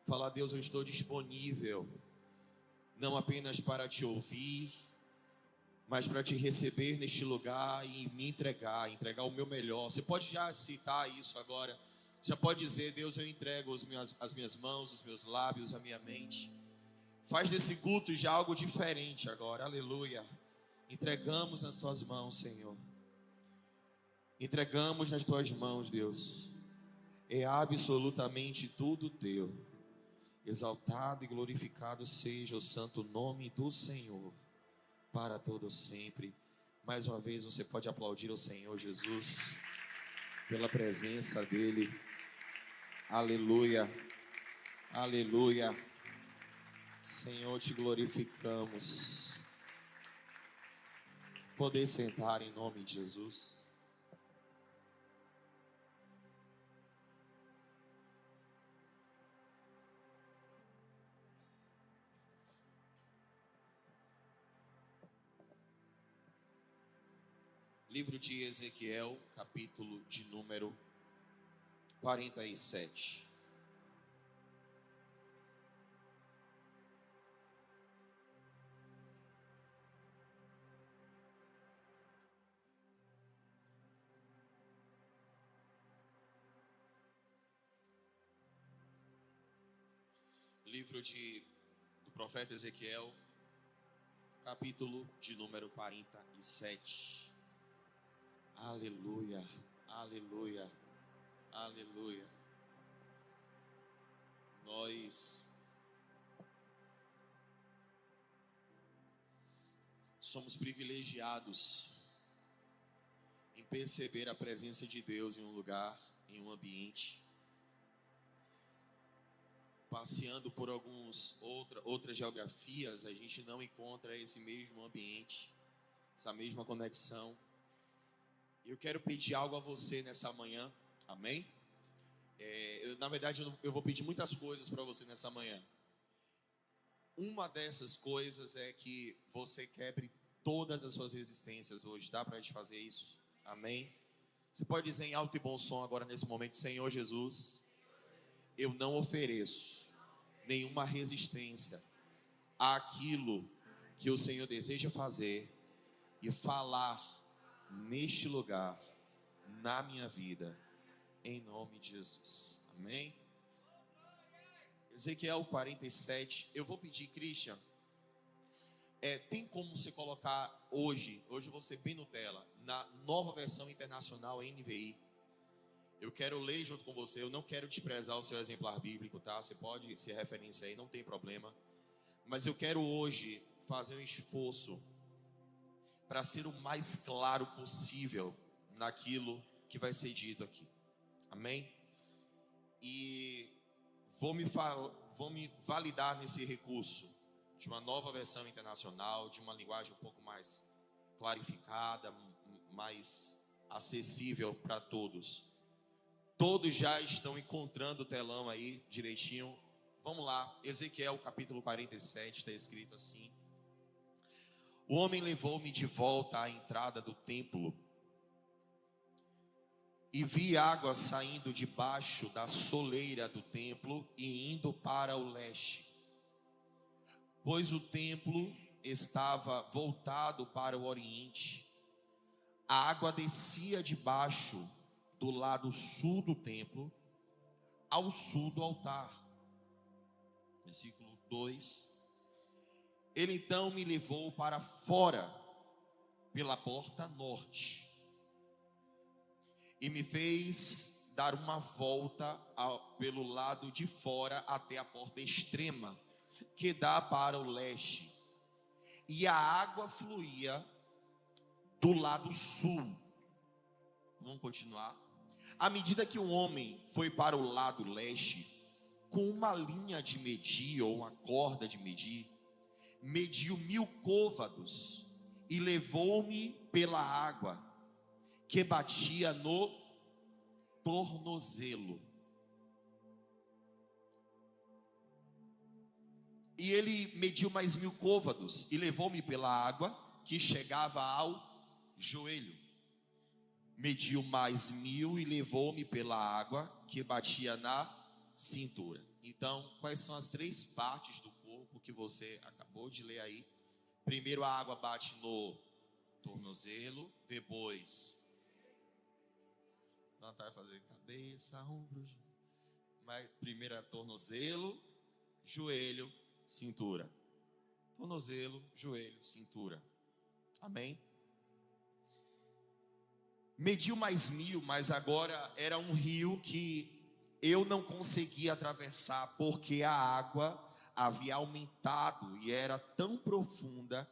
Falar: Deus, eu estou disponível, não apenas para te ouvir, mas para te receber neste lugar e me entregar o meu melhor. Você pode já citar isso agora. Você já pode dizer: Deus, eu entrego as minhas mãos, os meus lábios, a minha mente. Faz desse culto já algo diferente agora, aleluia. Entregamos nas tuas mãos, Senhor. Entregamos nas tuas mãos, Deus. É absolutamente tudo teu. Exaltado e glorificado seja o santo nome do Senhor, para todo sempre. Mais uma vez você pode aplaudir o Senhor Jesus, pela presença dEle. Aleluia, aleluia. Senhor, te glorificamos. Poder sentar em nome de Jesus. Livro de Ezequiel, capítulo de número 47. Livro do profeta Ezequiel, capítulo de número 47. Aleluia, aleluia, aleluia. Nós somos privilegiados em perceber a presença de Deus em um lugar, em um ambiente. Passeando por outras geografias, a gente não encontra esse mesmo ambiente, essa mesma conexão. Eu quero pedir algo a você nessa manhã, amém? Na verdade, eu vou pedir muitas coisas para você nessa manhã. Uma dessas coisas é que você quebre todas as suas resistências hoje. Dá para a gente fazer isso? Amém? Você pode dizer em alto e bom som agora nesse momento: Senhor Jesus, eu não ofereço nenhuma resistência àquilo que o Senhor deseja fazer e falar neste lugar, na minha vida, em nome de Jesus, amém? Ezequiel 47, eu vou pedir, Christian, tem como você colocar hoje eu vou ser bem Nutella, na nova versão internacional NVI. Eu quero ler junto com você, eu não quero desprezar o seu exemplar bíblico, tá? Você pode ser referência aí, não tem problema. Mas eu quero hoje fazer um esforço para ser o mais claro possível naquilo que vai ser dito aqui. Amém? E vou me validar nesse recurso de uma nova versão internacional, de uma linguagem um pouco mais clarificada, mais acessível para todos. Todos já estão encontrando o telão aí direitinho. Vamos lá, Ezequiel capítulo 47, está escrito assim: o homem levou-me de volta à entrada do templo e vi água saindo debaixo da soleira do templo e indo para o leste, pois o templo estava voltado para o oriente. A água descia debaixo do lado sul do templo, ao sul do altar. Versículo 2. Ele então me levou para fora, pela porta norte, e me fez dar uma volta pelo lado de fora até a porta extrema, que dá para o leste. E a água fluía do lado sul. Vamos continuar. À medida que o homem foi para o lado leste, com uma linha de medir ou uma corda de medir, mediu 1000 côvados e levou-me pela água que batia no tornozelo. E ele mediu mais 1000 côvados e levou-me pela água que chegava ao joelho. Mediu mais 1000 e levou-me pela água que batia na cintura. Então, quais são as três partes do corpo que você acabou de ler aí? Primeiro, a água bate no tornozelo, depois vai fazer cabeça, ombro, mas primeiro é tornozelo, joelho, cintura. Tornozelo, joelho, cintura. Amém? Mediu mais 1000, mas agora era um rio que eu não conseguia atravessar, porque a água havia aumentado e era tão profunda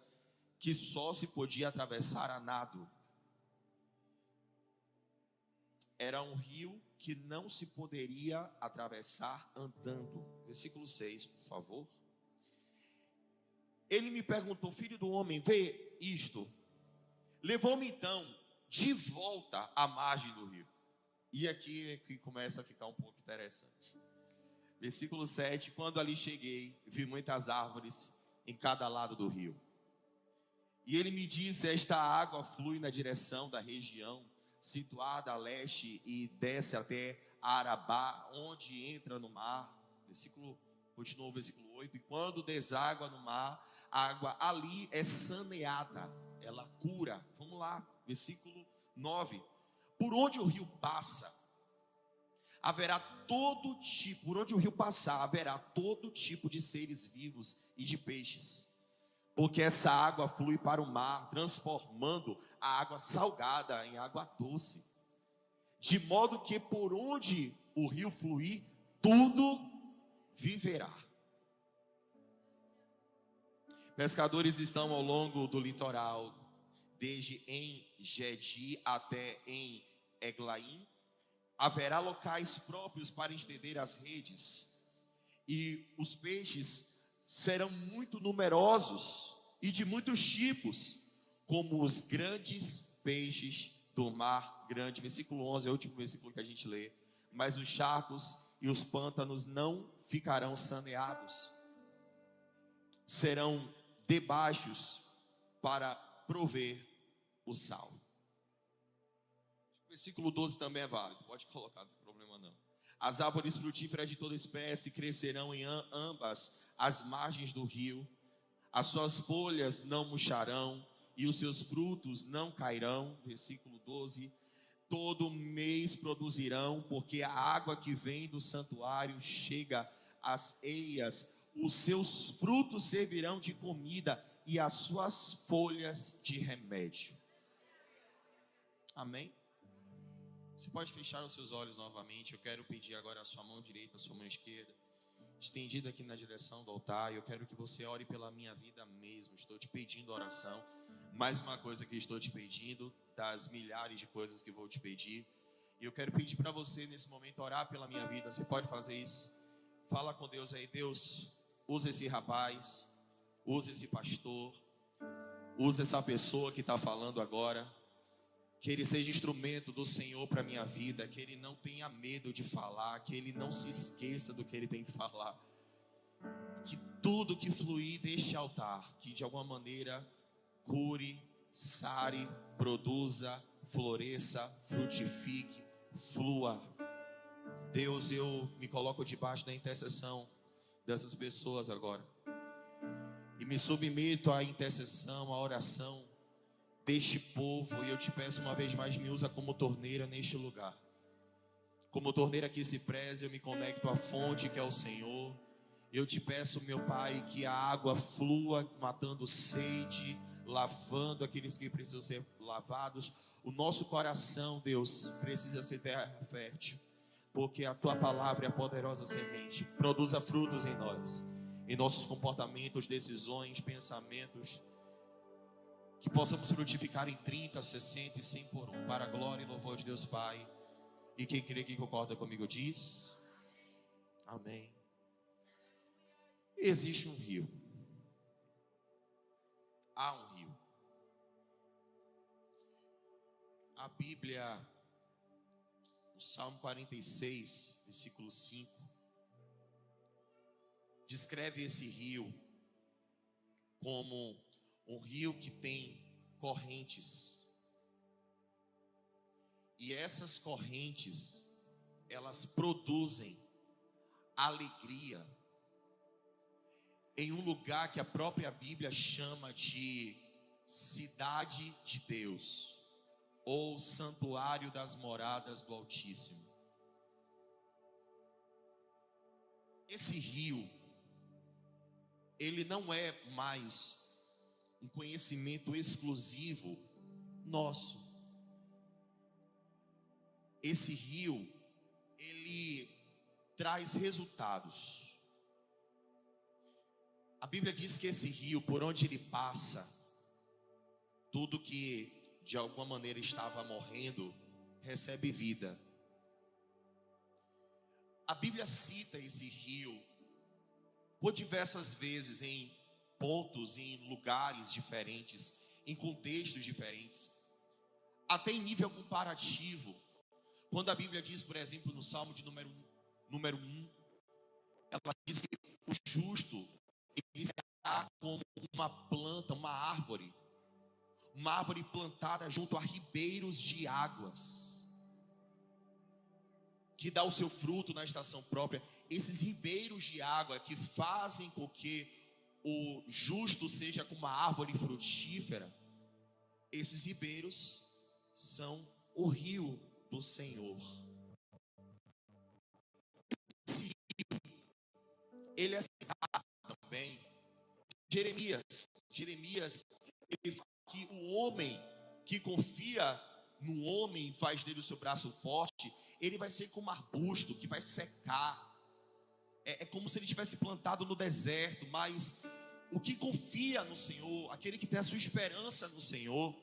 que só se podia atravessar a nado. Era um rio que não se poderia atravessar andando. Versículo 6, por favor. Ele me perguntou: filho do homem, vê isto. Levou-me então de volta à margem do rio. E aqui é que começa a ficar um pouco interessante. Versículo 7, quando ali cheguei, vi muitas árvores em cada lado do rio. E ele me disse: esta água flui na direção da região situada a leste e desce até Arabá, onde entra no mar. Continuou o versículo 8. E quando deságua no mar, a água ali é saneada, ela cura. Vamos lá, versículo 9. Por onde o rio passa, haverá todo tipo, por onde o rio passar, haverá todo tipo de seres vivos e de peixes. Porque essa água flui para o mar, transformando a água salgada em água doce. De modo que por onde o rio fluir, tudo viverá. Pescadores estão ao longo do litoral, desde En-Gedi até em Eglaim. Haverá locais próprios para estender as redes, e os peixes serão muito numerosos e de muitos tipos, como os grandes peixes do mar grande. Versículo 11 é o último versículo que a gente lê. Mas os charcos e os pântanos não ficarão saneados, serão debaixos para prover o sal. O versículo 12 também é válido, pode colocar, não tem problema não. As árvores frutíferas de toda espécie crescerão em ambas as margens do rio, as suas folhas não murcharão e os seus frutos não cairão. Versículo 12. Todo mês produzirão, porque a água que vem do santuário chega às eias. Os seus frutos servirão de comida e as suas folhas de remédio. Amém? Você pode fechar os seus olhos novamente. Eu quero pedir agora a sua mão direita, a sua mão esquerda, estendida aqui na direção do altar. Eu quero que você ore pela minha vida mesmo. Estou te pedindo oração. Mais uma coisa que estou te pedindo, das milhares de coisas que vou te pedir. E eu quero pedir para você nesse momento orar pela minha vida. Você pode fazer isso? Fala com Deus aí. Deus, usa esse rapaz, usa esse pastor, usa essa pessoa que está falando agora. Que ele seja instrumento do Senhor para a minha vida. Que ele não tenha medo de falar. Que ele não se esqueça do que ele tem que falar. Que tudo que fluir deste altar, que de alguma maneira cure, sare, produza, floresça, frutifique, flua. Deus, eu me coloco debaixo da intercessão dessas pessoas agora. E me submeto à intercessão, à oração deste povo, e eu te peço uma vez mais, me usa como torneira neste lugar. Como torneira que se preze, eu me conecto à fonte que é o Senhor. Eu te peço, meu Pai, que a água flua, matando sede, lavando aqueles que precisam ser lavados. O nosso coração, Deus, precisa ser terra fértil, porque a tua palavra é a poderosa semente. Produza frutos em nós, em nossos comportamentos, decisões, pensamentos. Que possamos frutificar em 30, 60 e 100 por um, para a glória e louvor de Deus Pai. E quem crê que concorda comigo diz: amém. Existe um rio. Há um rio. A Bíblia, o Salmo 46, versículo 5, descreve esse rio como um rio que tem correntes. E essas correntes, elas produzem alegria, em um lugar que a própria Bíblia chama de cidade de Deus, ou santuário das moradas do Altíssimo. Esse rio, ele não é mais um conhecimento exclusivo nosso. Esse rio, ele traz resultados. A Bíblia diz que esse rio, por onde ele passa, tudo que de alguma maneira estava morrendo, recebe vida. A Bíblia cita esse rio por diversas vezes em pontos, em lugares diferentes, em contextos diferentes, até em nível comparativo. Quando a Bíblia diz, por exemplo, no Salmo de número 1, ela diz que o justo, ele será como uma planta, uma árvore plantada junto a ribeiros de águas, que dá o seu fruto na estação própria. Esses ribeiros de água que fazem com que o justo seja como uma árvore frutífera, esses ribeiros são o rio do Senhor. Esse rio, ele é citado também Jeremias, ele fala que o homem que confia no homem, faz dele o seu braço forte, ele vai ser como arbusto que vai secar. É como se ele tivesse plantado no deserto. Mas o que confia no Senhor, aquele que tem a sua esperança no Senhor,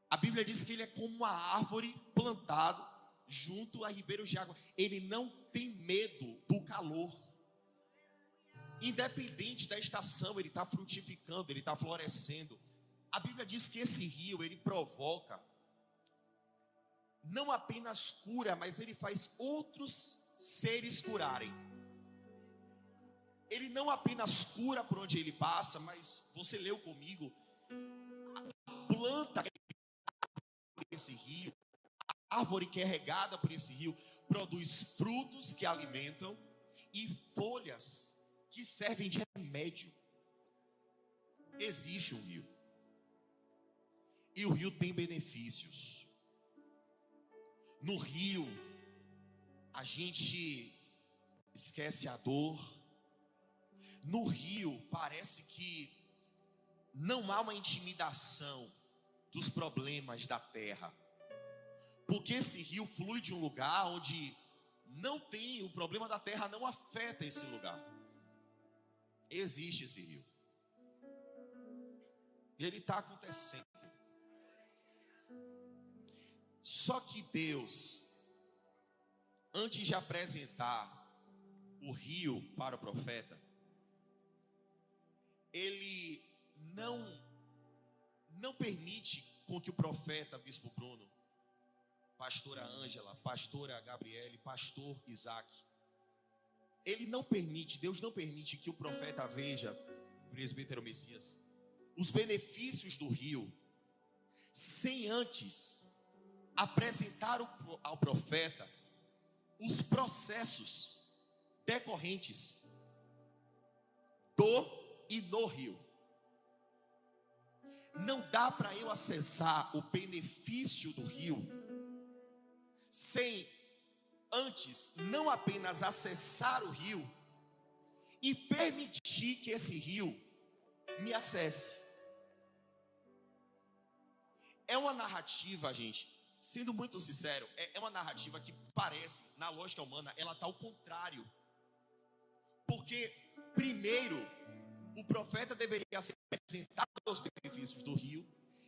a Bíblia diz que ele é como uma árvore plantada junto a ribeiros de água. Ele não tem medo do calor. Independente da estação, ele está frutificando, ele está florescendo. A Bíblia diz que esse rio, ele provoca, não apenas cura, mas ele faz outros seres curarem. Ele não apenas cura por onde ele passa, mas você leu comigo, a planta por esse rio, a árvore que é regada por esse rio, produz frutos que alimentam e folhas que servem de remédio. Existe um rio, e o rio tem benefícios. No rio, a gente esquece a dor. No rio, parece que não há uma intimidação dos problemas da terra, porque esse rio flui de um lugar onde não tem, o problema da terra não afeta esse lugar. Existe esse rio, e ele está acontecendo. Só que Deus, antes de apresentar o rio para o profeta, ele não permite com que o profeta, bispo Bruno, pastora Ângela, pastora Gabriele, pastor Isaac, Deus não permite que o profeta veja, presbítero Messias, os benefícios do rio, sem antes apresentar ao profeta os processos decorrentes do e no rio. Não dá para eu acessar o benefício do rio sem antes não apenas acessar o rio e permitir que esse rio me acesse. É uma narrativa, gente, sendo muito sincero, é uma narrativa que parece, na lógica humana, ela está ao contrário. Porque primeiro o profeta deveria ser apresentado aos benefícios do rio,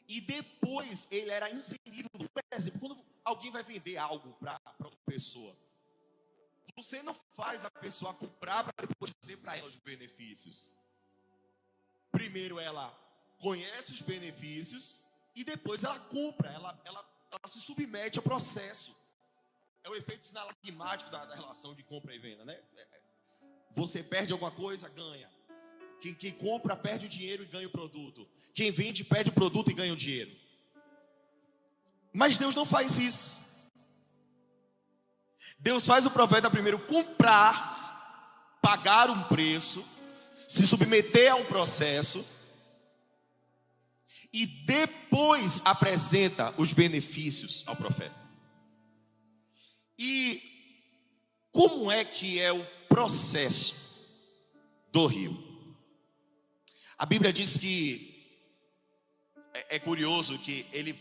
e depois ele era inserido. Por exemplo, quando alguém vai vender algo para uma pessoa, você não faz a pessoa comprar para depois dizer para ela os benefícios. Primeiro ela conhece os benefícios e depois ela compra, ela se submete ao processo. É o efeito sinalagmático da relação de compra e venda, né? Você perde alguma coisa, ganha. Quem compra perde o dinheiro e ganha o produto. Quem vende perde o produto e ganha o dinheiro. Mas Deus não faz isso. Deus faz o profeta primeiro comprar pagar um preço, se submeter a um processo e depois apresenta os benefícios ao profeta. E como é que é o processo do rio? A Bíblia diz que é curioso que ele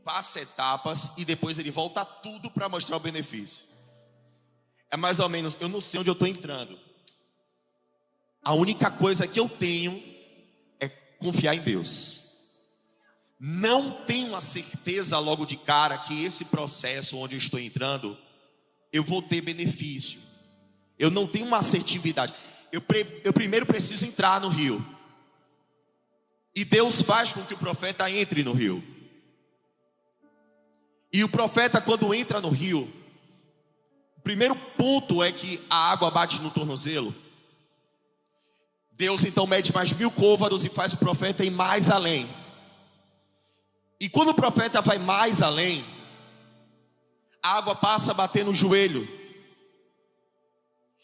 passa etapas e depois ele volta tudo para mostrar o benefício. É mais ou menos, eu não sei onde eu estou entrando. A única coisa que eu tenho é confiar em Deus. Não tenho a certeza logo de cara que esse processo onde eu estou entrando, eu vou ter benefício. Eu não tenho uma assertividade. Eu primeiro preciso entrar no rio. E Deus faz com que o profeta entre no rio. E o profeta, quando entra no rio, o primeiro ponto é que a água bate no tornozelo. Deus então mede mais 1000 côvados e faz o profeta ir mais além. E quando o profeta vai mais além, a água passa a bater no joelho.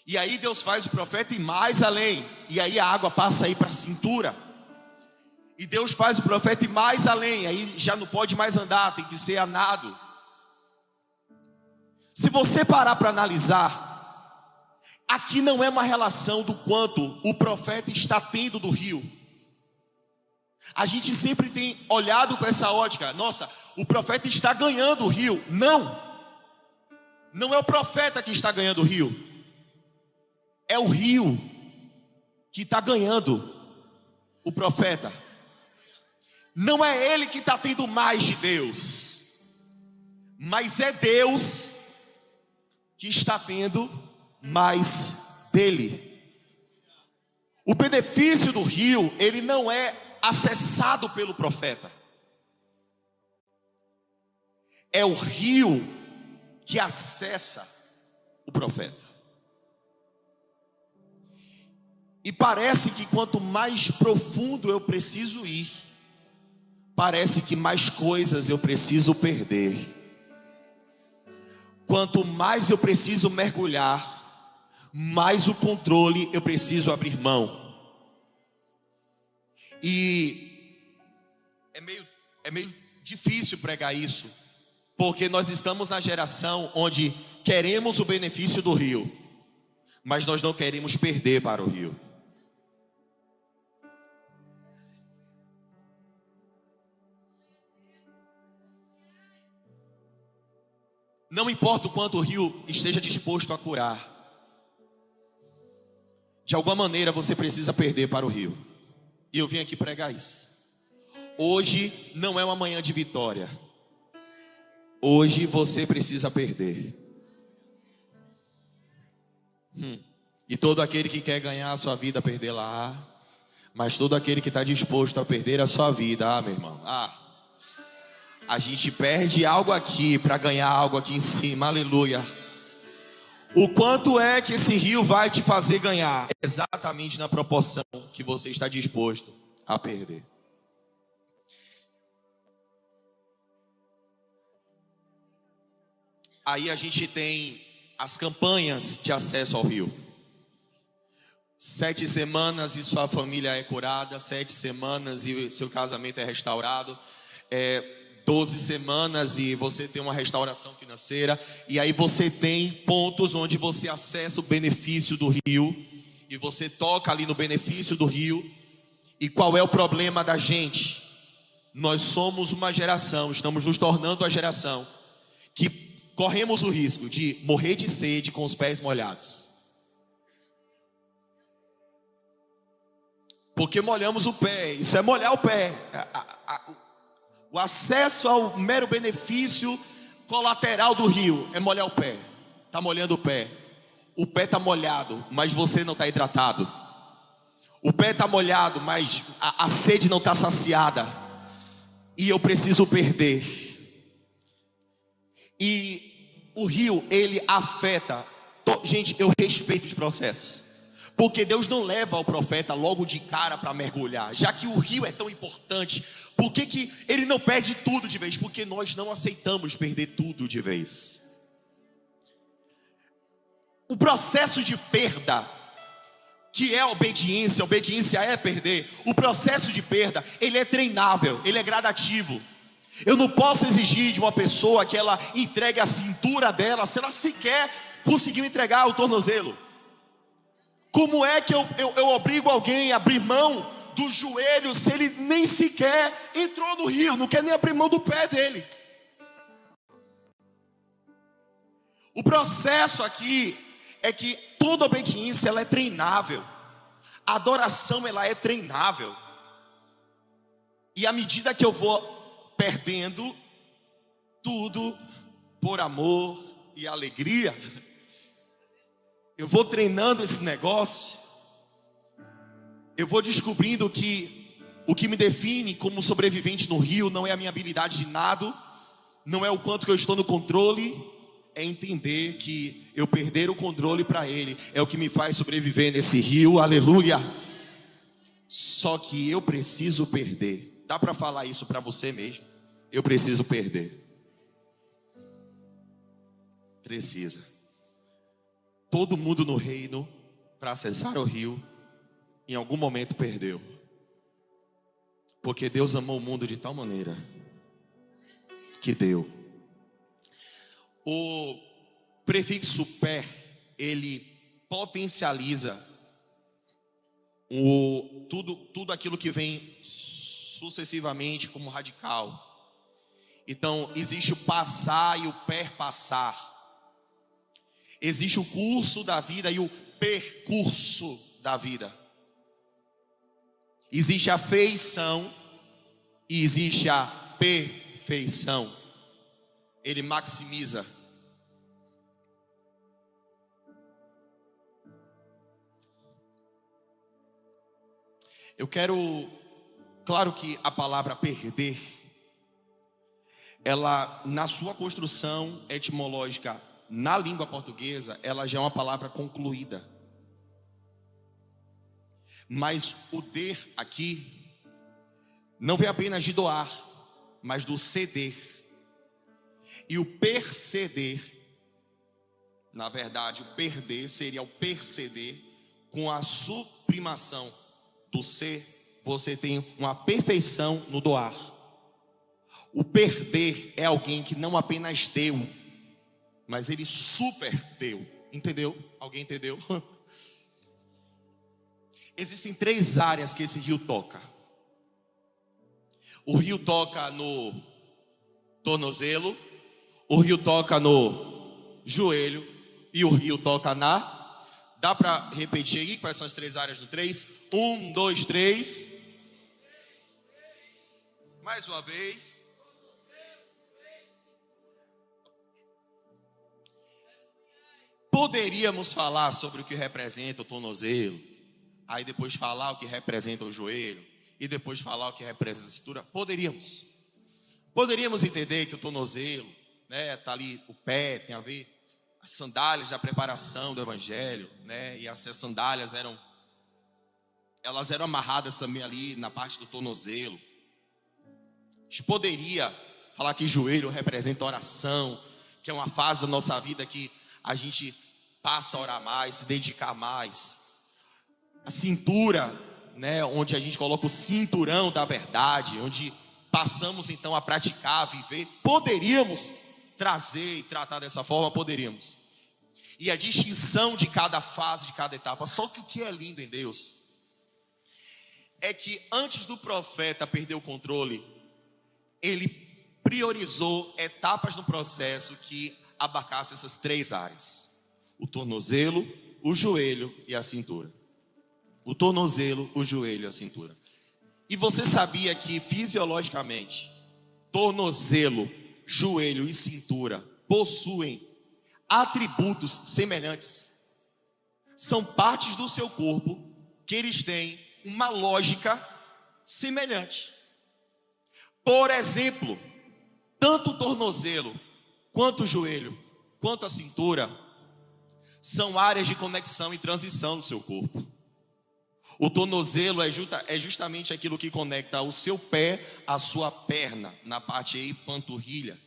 E aí Deus faz o profeta ir mais além. E aí a água passa a ir para a cintura. E Deus faz o profeta ir mais além. Aí já não pode mais andar, tem que ser a nado. Se você parar para analisar, aqui não é uma relação do quanto o profeta está tendo do rio. A gente sempre tem olhado com essa ótica. Nossa, o profeta está ganhando o rio. Não. Não é o profeta que está ganhando o rio. É o rio que está ganhando o profeta. Não é ele que está tendo mais de Deus, mas é Deus que está tendo mais dele. O benefício do rio, ele não é acessado pelo profeta. É o rio que acessa o profeta. E parece que quanto mais profundo eu preciso ir, parece que mais coisas eu preciso perder. Quanto mais eu preciso mergulhar, mais o controle eu preciso abrir mão. E é meio difícil pregar isso, porque nós estamos na geração onde queremos o benefício do rio, mas nós não queremos perder para o rio. Não importa o quanto o rio esteja disposto a curar, de alguma maneira você precisa perder para o rio. E eu vim aqui pregar isso. Hoje não é uma manhã de vitória. Hoje você precisa perder. E todo aquele que quer ganhar a sua vida, perdê-la. Mas todo aquele que está disposto a perder a sua vida, meu irmão, a gente perde algo aqui para ganhar algo aqui em cima, aleluia. O quanto é que esse rio vai te fazer ganhar? Exatamente na proporção que você está disposto a perder. Aí a gente tem as campanhas de acesso ao rio. 7 semanas e sua família é curada. 7 semanas e seu casamento é restaurado. 12 semanas e você tem uma restauração financeira. E aí você tem pontos onde você acessa o benefício do rio. E você toca ali no benefício do rio. E qual é o problema da gente? Nós somos uma geração, estamos nos tornando a geração que corremos o risco de morrer de sede com os pés molhados. Porque molhamos o pé, isso é molhar o pé. O acesso ao mero benefício colateral do rio é molhar o pé. Está molhando o pé. O pé está molhado, mas você não está hidratado. O pé está molhado, mas a sede não está saciada. E eu preciso perder. E o rio, ele afeta. Gente, eu respeito os processos. Porque Deus não leva o profeta logo de cara para mergulhar. Já que o rio é tão importante, por que ele não perde tudo de vez? Porque nós não aceitamos perder tudo de vez. O processo de perda, que é obediência. Obediência é perder. O processo de perda, ele é treinável, ele é gradativo. Eu não posso exigir de uma pessoa que ela entregue a cintura dela se ela sequer conseguiu entregar o tornozelo. Como é que eu obrigo alguém a abrir mão do joelho se ele nem sequer entrou no rio, não quer nem abrir mão do pé dele? O processo aqui é que toda obediência ela é treinável. A adoração ela é treinável. E à medida que eu vou perdendo tudo por amor e alegria, eu vou treinando esse negócio, eu vou descobrindo que o que me define como sobrevivente no rio não é a minha habilidade de nado, não é o quanto que eu estou no controle, é entender que eu perder o controle para ele é o que me faz sobreviver nesse rio, aleluia. Só que eu preciso perder. Dá para falar isso para você mesmo? Eu preciso perder. Precisa. Todo mundo no reino, para acessar o rio, em algum momento perdeu. Porque Deus amou o mundo de tal maneira que deu. O prefixo per, ele potencializa tudo aquilo que vem sucessivamente como radical. Então, existe o passar e o perpassar. Existe o curso da vida e o percurso da vida. Existe a feição e existe a perfeição. Ele maximiza. Eu quero, claro que a palavra perder, ela na sua construção etimológica na língua portuguesa, ela já é uma palavra concluída. Mas o der aqui não vem apenas de doar, mas do ceder. E o perceder, na verdade, o perder seria o perceder com a suprimação do ser. Você tem uma perfeição no doar. O perder é alguém que não apenas deu, mas ele super deu. Entendeu? Alguém entendeu? Existem 3 áreas que esse rio toca. O rio toca no tornozelo, o rio toca no joelho e o rio toca na... Dá para repetir aí quais são as 3 áreas do 3? 1, 2, 3. Mais uma vez. Poderíamos falar sobre o que representa o tornozelo, aí depois falar o que representa o joelho, e depois falar o que representa a cintura. Poderíamos entender que o tornozelo, né, tá ali o pé, tem a ver as sandálias da preparação do evangelho, né, e essas sandálias elas eram amarradas também ali na parte do tornozelo. A gente poderia falar que joelho representa oração, que é uma fase da nossa vida que a gente passa a orar mais, se dedicar mais. A cintura, né, onde a gente coloca o cinturão da verdade, onde passamos então a praticar, a viver. Poderíamos trazer e tratar dessa forma, poderíamos. E a distinção de cada fase, de cada etapa. Só que o que é lindo em Deus é que antes do profeta perder o controle, ele priorizou etapas no processo que abarcassem essas 3 áreas: o tornozelo, o joelho e a cintura. O tornozelo, o joelho e a cintura. E você sabia que fisiologicamente tornozelo, joelho e cintura possuem atributos semelhantes? São partes do seu corpo que eles têm uma lógica semelhante. Por exemplo, tanto o tornozelo, quanto o joelho, quanto a cintura são áreas de conexão e transição do seu corpo. O tornozelo é justamente aquilo que conecta o seu pé à sua perna, na parte aí panturrilha.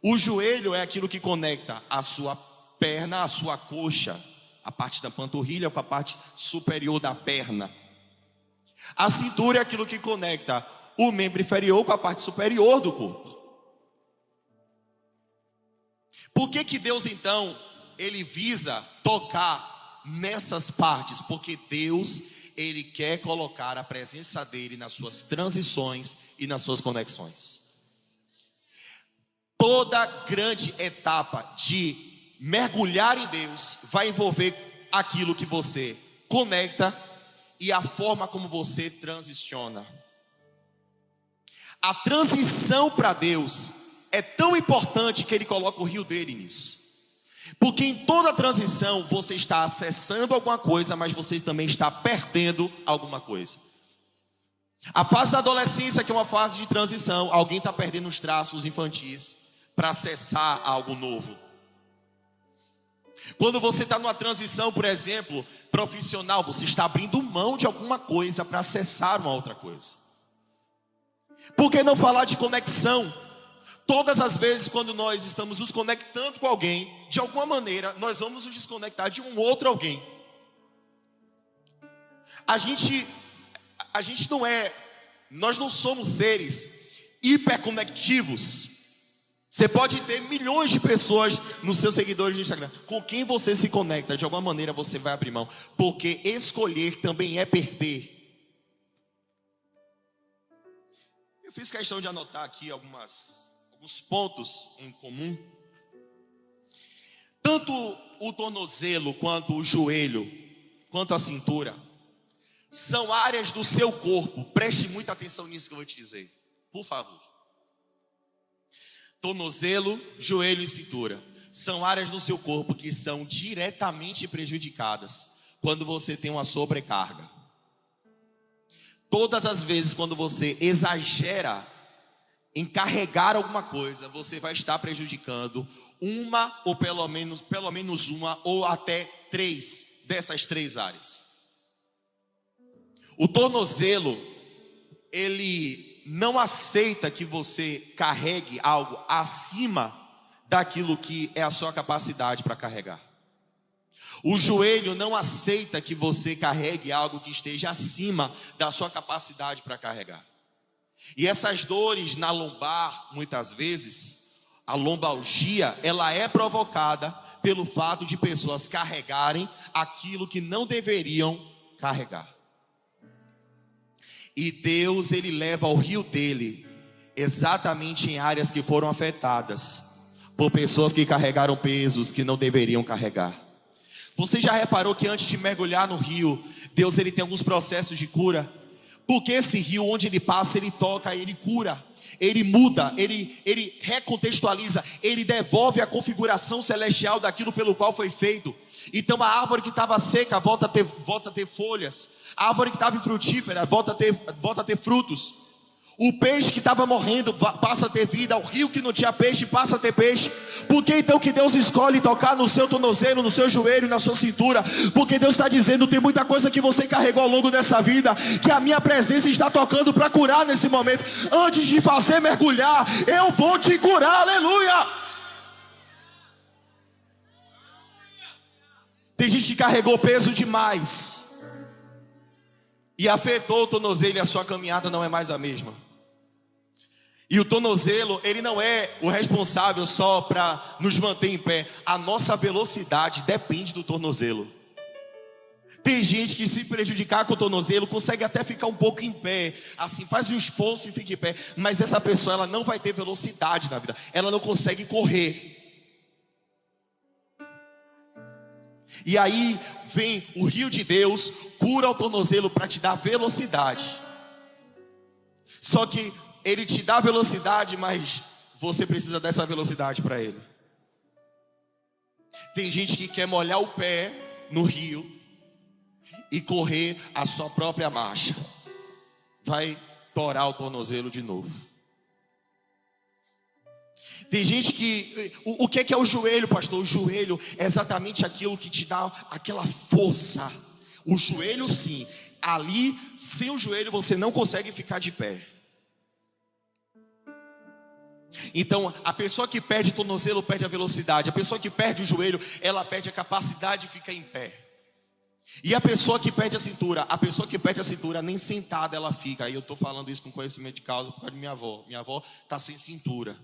O joelho é aquilo que conecta a sua perna à sua coxa, a parte da panturrilha com a parte superior da perna. A cintura é aquilo que conecta o membro inferior com a parte superior do corpo. Por que Deus então, ele visa tocar nessas partes? Porque Deus, ele quer colocar a presença dele nas suas transições e nas suas conexões. Toda grande etapa de mergulhar em Deus vai envolver aquilo que você conecta e a forma como você transiciona. A transição para Deus é tão importante que ele coloca o rio dele nisso. Porque em toda transição você está acessando alguma coisa, mas você também está perdendo alguma coisa. A fase da adolescência, que é uma fase de transição, alguém está perdendo os traços infantis para acessar algo novo. Quando você está numa transição, por exemplo, profissional, você está abrindo mão de alguma coisa para acessar uma outra coisa. Por que não falar de conexão? Todas as vezes quando nós estamos nos conectando com alguém, de alguma maneira, nós vamos nos desconectar de um outro alguém. Nós não somos seres hiperconectivos. Você pode ter milhões de pessoas nos seus seguidores no Instagram. Com quem você se conecta, de alguma maneira você vai abrir mão. Porque escolher também é perder. Eu fiz questão de anotar aqui alguns pontos em comum. Tanto o tornozelo, quanto o joelho, quanto a cintura, são áreas do seu corpo. Preste muita atenção nisso que eu vou te dizer, por favor. Tornozelo, joelho e cintura são áreas do seu corpo que são diretamente prejudicadas quando você tem uma sobrecarga. Todas as vezes quando você exagera em carregar alguma coisa, você vai estar prejudicando uma ou pelo menos uma ou até 3 dessas 3 áreas. O tornozelo, ele não aceita que você carregue algo acima daquilo que é a sua capacidade para carregar. O joelho não aceita que você carregue algo que esteja acima da sua capacidade para carregar. E essas dores na lombar, muitas vezes, a lombalgia, ela é provocada pelo fato de pessoas carregarem aquilo que não deveriam carregar. E Deus, ele leva o rio dele exatamente em áreas que foram afetadas por pessoas que carregaram pesos que não deveriam carregar. Você já reparou que antes de mergulhar no rio, Deus, ele tem alguns processos de cura? Porque esse rio, onde ele passa, ele toca, ele cura, ele muda, ele recontextualiza, ele devolve a configuração celestial daquilo pelo qual foi feito. Então a árvore que estava seca volta a ter folhas, a árvore que estava infrutífera volta a ter frutos. O peixe que estava morrendo passa a ter vida. O rio que não tinha peixe passa a ter peixe. Por que então que Deus escolhe tocar no seu tornozelo, no seu joelho, na sua cintura? Porque Deus está dizendo, tem muita coisa que você carregou ao longo dessa vida, que a minha presença está tocando para curar nesse momento. Antes de fazer mergulhar, eu vou te curar, aleluia. Tem gente que carregou peso demais e afetou o tornozelo, e a sua caminhada não é mais a mesma. E o tornozelo, ele não é o responsável só para nos manter em pé. A nossa velocidade depende do tornozelo. Tem gente que, se prejudicar com o tornozelo, consegue até ficar um pouco em pé, assim, faz um esforço e fica em pé. Mas essa pessoa, ela não vai ter velocidade na vida. Ela não consegue correr. E aí vem o rio de Deus, cura o tornozelo para te dar velocidade. Só que ele te dá velocidade, mas você precisa dessa velocidade para ele. Tem gente que quer molhar o pé no rio e correr a sua própria marcha. Vai torar o tornozelo de novo. Tem gente que... O que é o joelho, pastor? O joelho é exatamente aquilo que te dá aquela força. O joelho, sim. Ali, sem o joelho, você não consegue ficar de pé. Então, a pessoa que perde o tornozelo perde a velocidade. A pessoa que perde o joelho, ela perde a capacidade de ficar em pé. E a pessoa que perde a cintura, nem sentada ela fica. Aí eu estou falando isso com conhecimento de causa por causa de minha avó. Minha avó está sem cintura.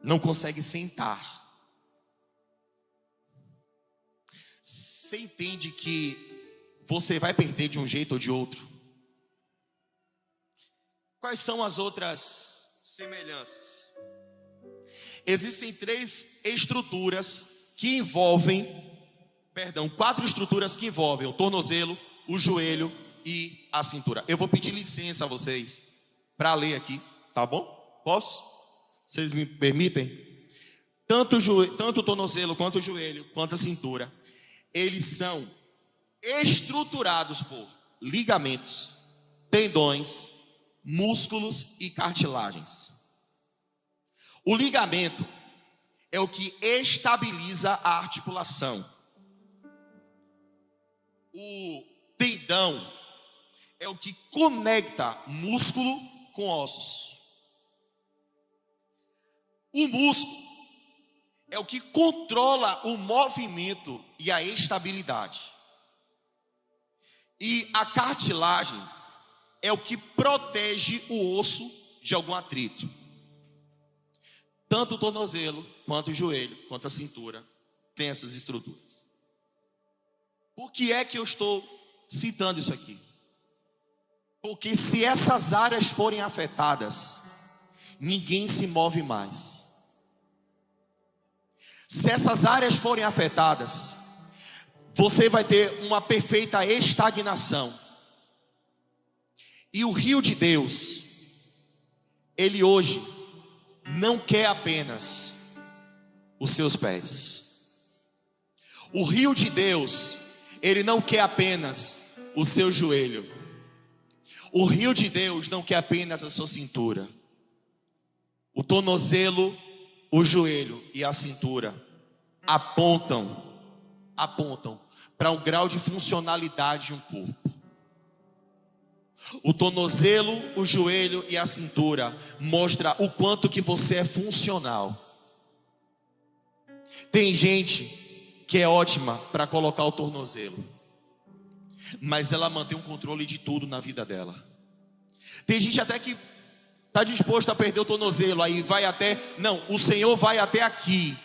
Não consegue sentar. Você entende que você vai perder de um jeito ou de outro? Quais são as outras semelhanças? Existem quatro estruturas que envolvem o tornozelo, o joelho e a cintura. Eu vou pedir licença a vocês para ler aqui, tá bom? Posso? Vocês me permitem? Tanto o tornozelo, quanto o joelho, quanto a cintura, eles são estruturados por ligamentos, tendões, músculos e cartilagens. O ligamento é o que estabiliza a articulação. O tendão é o que conecta músculo com ossos. O músculo é o que controla o movimento e a estabilidade. E a cartilagem é o que protege o osso de algum atrito. Tanto o tornozelo, quanto o joelho, quanto a cintura tem essas estruturas. Por que é que eu estou citando isso aqui? Porque se essas áreas forem afetadas, ninguém se move mais. Se essas áreas forem afetadas, você vai ter uma perfeita estagnação. E o rio de Deus, ele hoje não quer apenas os seus pés. O rio de Deus, ele não quer apenas o seu joelho. O rio de Deus não quer apenas a sua cintura. O tornozelo, o joelho e a cintura apontam para um grau de funcionalidade de um corpo. O tornozelo, o joelho e a cintura mostra o quanto que você é funcional. Tem gente que é ótima para colocar o tornozelo, mas ela mantém um controle de tudo na vida dela. Tem gente até que está disposto a perder o tornozelo, aí vai até, não, o Senhor vai até aqui.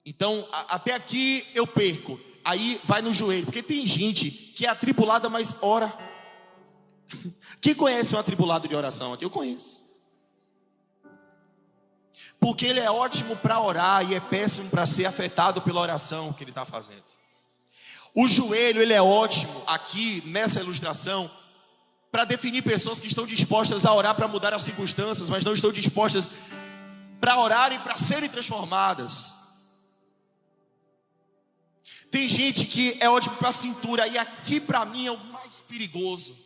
Então, até aqui eu perco. Aí vai no joelho, porque tem gente que é atribulada, mas ora. Quem conhece um atribulado de oração aqui? Eu conheço. Porque ele é ótimo para orar e é péssimo para ser afetado pela oração que ele está fazendo. O joelho, ele é ótimo aqui nessa ilustração para definir pessoas que estão dispostas a orar para mudar as circunstâncias, mas não estão dispostas para orarem para serem transformadas. Tem gente que é ótimo para a cintura, e aqui para mim é o mais perigoso.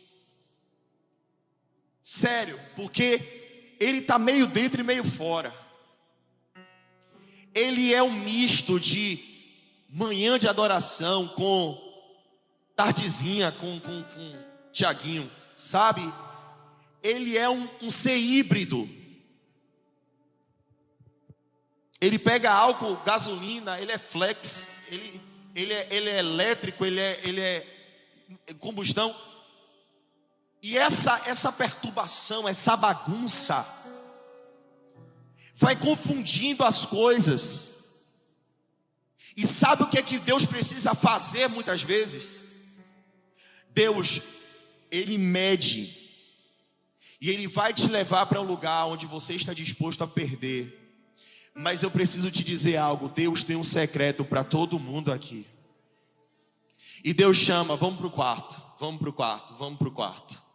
Sério, porque ele está meio dentro e meio fora. Ele é um misto de manhã de adoração com tardezinha, com Tiaguinho, sabe? Ele é um ser híbrido. Ele pega álcool, gasolina, ele é flex, ele é elétrico, ele é combustão. E essa perturbação, essa bagunça vai confundindo as coisas. E sabe o que é que Deus precisa fazer muitas vezes? Deus, ele mede, e ele vai te levar para um lugar onde você está disposto a perder. Mas eu preciso te dizer algo: Deus tem um secreto para todo mundo aqui. E Deus chama: vamos para o quarto, vamos para o quarto, vamos para o quarto.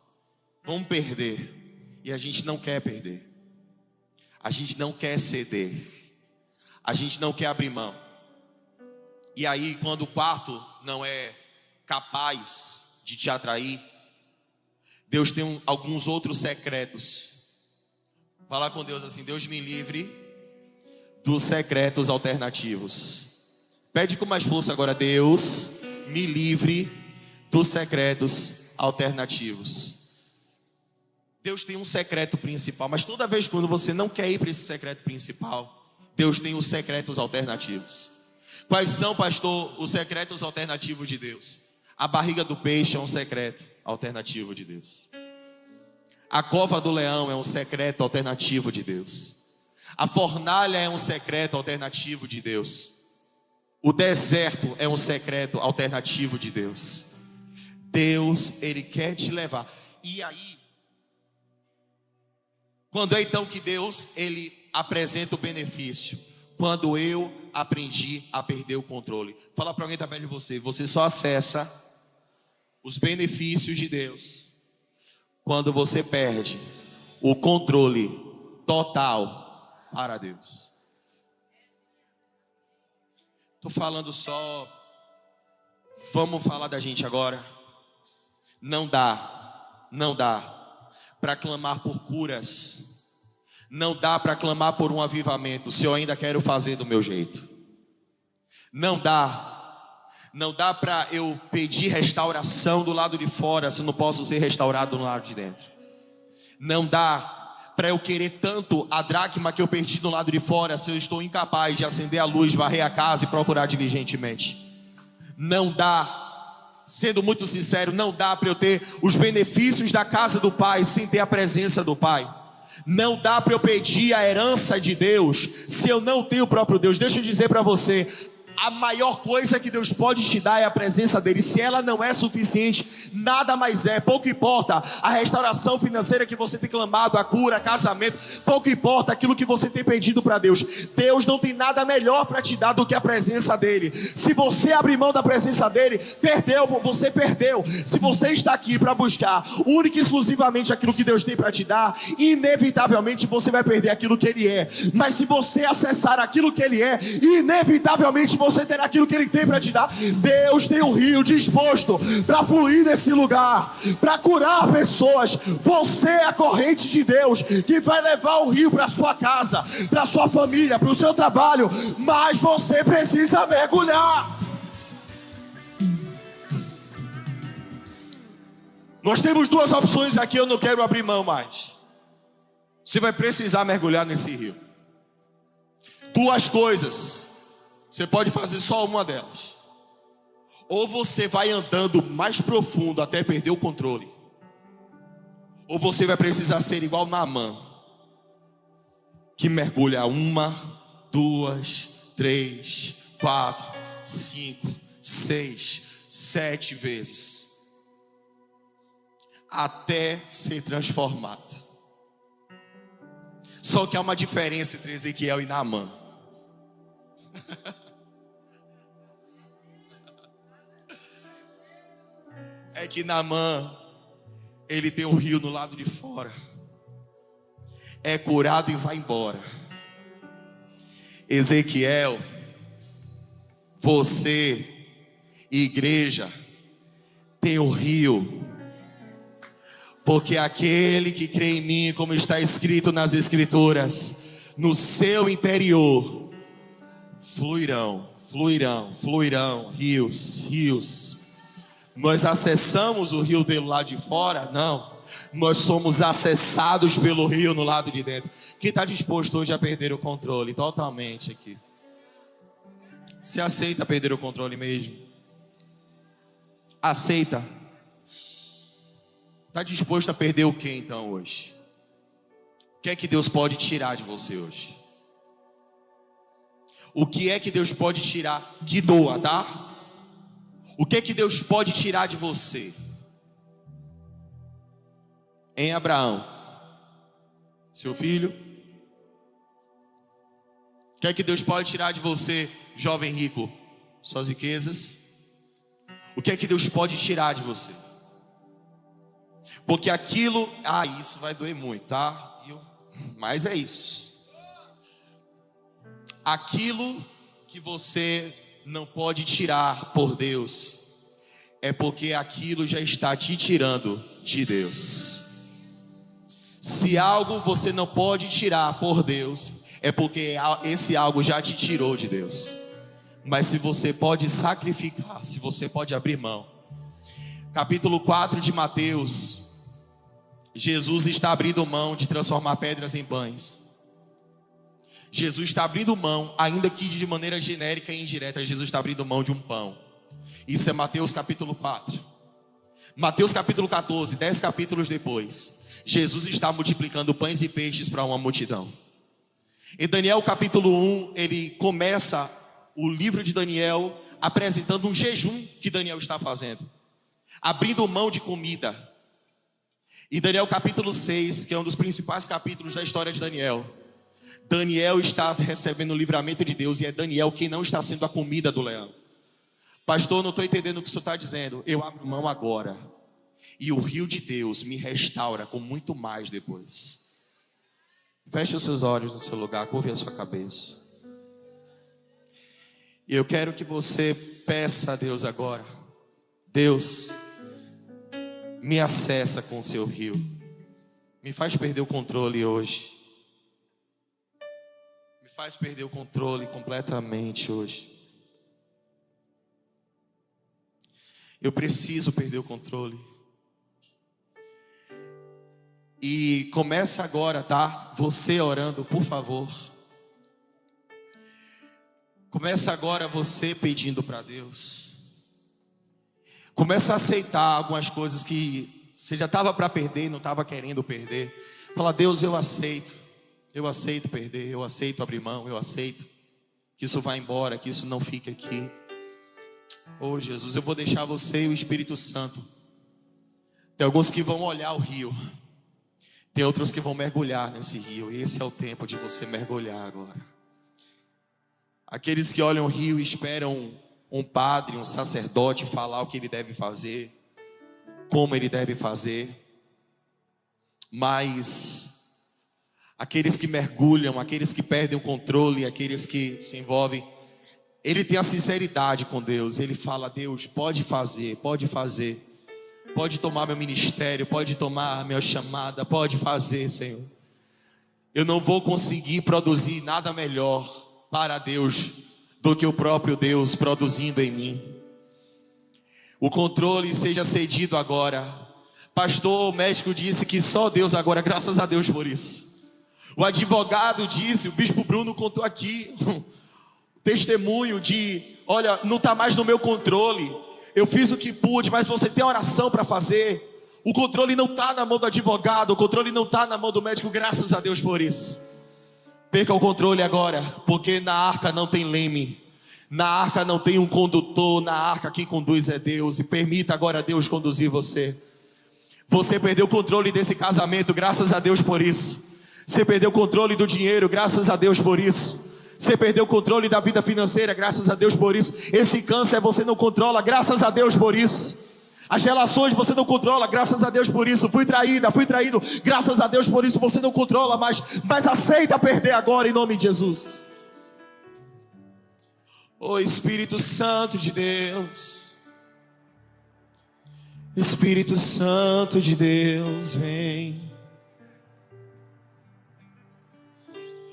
Vamos perder. E a gente não quer perder. A gente não quer ceder. A gente não quer abrir mão. E aí, quando o quarto não é capaz de te atrair, Deus tem alguns outros secretos. Fala com Deus assim: Deus, me livre dos secretos alternativos. Pede com mais força agora: Deus, me livre dos secretos alternativos. Deus tem um secreto principal, mas toda vez quando você não quer ir para esse secreto principal, Deus tem os secretos alternativos. Quais são, pastor, os secretos alternativos de Deus? A barriga do peixe é um secreto alternativo de Deus. A cova do leão é um secreto alternativo de Deus. A fornalha é um secreto alternativo de Deus. O deserto é um secreto alternativo de Deus. Deus, Ele quer te levar. E aí, quando é então que Deus, Ele apresenta o benefício? Quando eu aprendi a perder o controle. Fala para alguém que está perto de você. Você só acessa os benefícios de Deus quando você perde o controle total para Deus. Estou falando só. Vamos falar da gente agora. Não dá para clamar por curas. Não dá para clamar por um avivamento se eu ainda quero fazer do meu jeito. Não dá para eu pedir restauração do lado de fora se eu não posso ser restaurado no lado de dentro. Não dá para eu querer tanto a dracma que eu perdi do lado de fora se eu estou incapaz de acender a luz, varrer a casa e procurar diligentemente. Não dá, sendo muito sincero, não dá para eu ter os benefícios da casa do Pai sem ter a presença do Pai. Não dá para eu pedir a herança de Deus se eu não tenho o próprio Deus. Deixa eu dizer para você, a maior coisa que Deus pode te dar é a presença dele. Se ela não é suficiente, nada mais é. Pouco importa a restauração financeira que você tem clamado, a cura, casamento. Pouco importa aquilo que você tem pedido para Deus. Deus não tem nada melhor para te dar do que a presença dele. Se você abrir mão da presença dele, perdeu, você perdeu. Se você está aqui para buscar única e exclusivamente aquilo que Deus tem para te dar, inevitavelmente você vai perder aquilo que ele é. Mas se você acessar aquilo que ele é, inevitavelmente você terá aquilo que ele tem para te dar. Deus tem um rio disposto para fluir nesse lugar, para curar pessoas. Você é a corrente de Deus que vai levar o rio para sua casa, para sua família, para o seu trabalho. Mas você precisa mergulhar. Nós temos duas opções aqui, eu não quero abrir mão mais. Você vai precisar mergulhar nesse rio. Duas coisas. Você pode fazer só uma delas. Ou você vai andando mais profundo até perder o controle, ou você vai precisar ser igual Naamã, que mergulha 1, 2, 3, 4, 5, 6, 7 vezes até ser transformado. Só que há uma diferença entre Ezequiel e Naamã. É que Naamã, ele tem um rio no lado de fora, é curado e vai embora. Ezequiel, você, igreja, tem o rio, porque aquele que crê em mim, como está escrito nas Escrituras, no seu interior fluirão rios. Nós acessamos o rio pelo lado de fora? Não. Nós somos acessados pelo rio no lado de dentro. Quem está disposto hoje a perder o controle totalmente aqui? Você aceita perder o controle mesmo? Aceita? Está disposto a perder o que então hoje? O que é que Deus pode tirar de você hoje? O que é que Deus pode tirar que doa, tá? O que é que Deus pode tirar de você? Em Abraão, seu filho. O que é que Deus pode tirar de você, jovem rico? Suas riquezas. O que é que Deus pode tirar de você? Porque aquilo, isso vai doer muito, tá? Mas é isso. Aquilo que você não pode tirar por Deus, é porque aquilo já está te tirando de Deus. Se algo você não pode tirar por Deus, é porque esse algo já te tirou de Deus. Mas se você pode sacrificar, se você pode abrir mão. Capítulo 4 de Mateus, Jesus está abrindo mão de transformar pedras em pães. Jesus está abrindo mão, ainda que de maneira genérica e indireta, Jesus está abrindo mão de um pão. Isso é Mateus capítulo 4. Mateus capítulo 14, 10 capítulos depois, Jesus está multiplicando pães e peixes para uma multidão. Em Daniel capítulo 1, ele começa o livro de Daniel apresentando um jejum que Daniel está fazendo, abrindo mão de comida. E Daniel capítulo 6, que é um dos principais capítulos da história de Daniel, Daniel está recebendo o livramento de Deus, e é Daniel quem não está sendo a comida do leão. Pastor, não estou entendendo o que o senhor está dizendo. Eu abro mão agora, e o rio de Deus me restaura com muito mais depois. Feche os seus olhos no seu lugar, curve a sua cabeça. E eu quero que você peça a Deus agora: Deus, me acessa com o seu rio, me faz perder o controle hoje, me faz perder o controle completamente hoje. Eu preciso perder o controle. E começa agora, tá? Você orando, por favor. Começa agora você pedindo para Deus. Começa a aceitar algumas coisas que você já estava para perder e não estava querendo perder. Fala: Deus, eu aceito perder, eu aceito abrir mão, eu aceito que isso vá embora, que isso não fique aqui. Oh Jesus, eu vou deixar você e o Espírito Santo. Tem alguns que vão olhar o rio, tem outros que vão mergulhar nesse rio, e esse é o tempo de você mergulhar agora. Aqueles que olham o rio e esperam um padre, um sacerdote falar o que ele deve fazer, como ele deve fazer. Mas aqueles que mergulham, aqueles que perdem o controle, aqueles que se envolvem, ele tem a sinceridade com Deus. Ele fala: Deus, pode fazer, pode tomar meu ministério, pode tomar minha chamada, pode fazer, Senhor. Eu não vou conseguir produzir nada melhor para Deus do que o próprio Deus produzindo em mim. O controle seja cedido agora. Pastor, o médico disse que só Deus agora, graças a Deus por isso. O advogado disse, o bispo Bruno contou aqui testemunho de: olha, não está mais no meu controle, eu fiz o que pude, mas você tem oração para fazer. O controle não está na mão do advogado, o controle não está na mão do médico, graças a Deus por isso. Perca o controle agora, porque na arca não tem leme, na arca não tem um condutor, na arca quem conduz é Deus. E permita agora Deus conduzir você. Você perdeu o controle desse casamento, graças a Deus por isso. Você perdeu o controle do dinheiro, graças a Deus por isso. Você perdeu o controle da vida financeira, graças a Deus por isso. Esse câncer você não controla, graças a Deus por isso. As relações você não controla, graças a Deus por isso. Fui traído, graças a Deus por isso. Você não controla mais, mas aceita perder agora em nome de Jesus. Oh Espírito Santo de Deus, Espírito Santo de Deus, vem.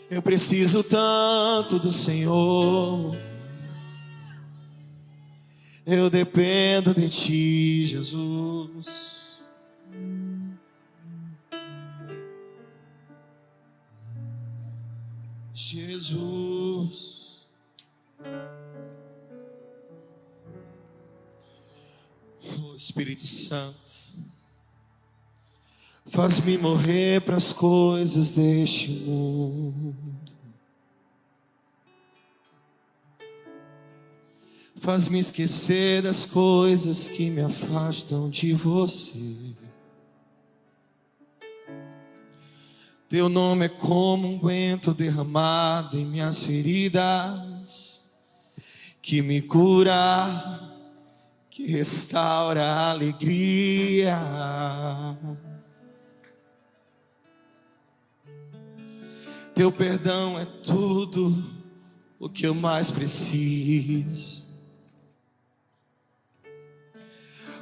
Eu preciso tanto do Senhor, eu dependo de Ti, Jesus. Jesus, oh Espírito Santo, faz-me morrer para as coisas deste mundo. Faz-me esquecer das coisas que me afastam de você. Teu nome é como um unguento derramado em minhas feridas, que me cura, que restaura a alegria. Teu perdão é tudo o que eu mais preciso.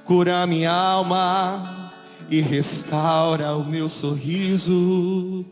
Cura minha alma e restaura o meu sorriso.